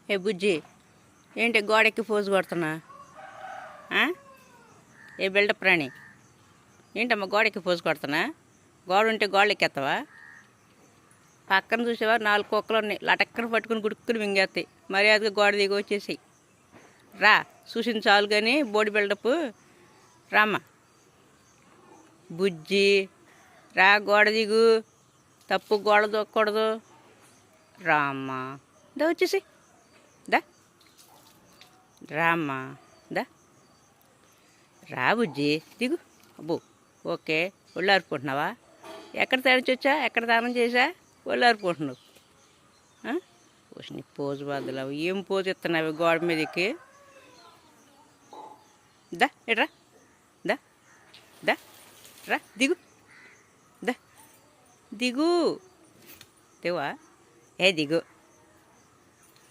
ఏ బుజ్జి, ఏంటి గోడెక్కి పోజు కొడుతున్నా? ఏ బిల్డప్ ప్రాణి, ఏంటమ్మా గోడెక్కి పోజు కొడుతున్నా? గోడ ఉంటే గోడలు ఎక్కేస్తావా? పక్కన చూసేవా 4 కుక్కలు ఉన్నాయి, లటక్కన పట్టుకుని గుడుక్కుని మింగేస్తాయి. మర్యాదగా గోడ దిగి వచ్చేసి రా, చూసిన చాలు కానీ బోడి బిల్డప్. రామ్మా బుజ్జి, రా గోడ దిగు, తప్పు గోడ దూకూడదు. రామ్మా దా, వచ్చేసి దా, రామ్మా దా, రా బుజ్జి దిగు. అబ్బో ఓకే, ఒళ్ళు ఆరుకుంటున్నావా? ఎక్కడ తడిచొచ్చా, ఎక్కడ దానం చేసా ఒళ్ళు ఆరుకుంటున్నావు? నీ పోజు బద్దలు ఏం పోజు ఇస్తున్నావు గోడ మీదకి? దా ఎట్రా, దా దా రా, దిగు, దా దిగు, దివా, ఏ దిగు.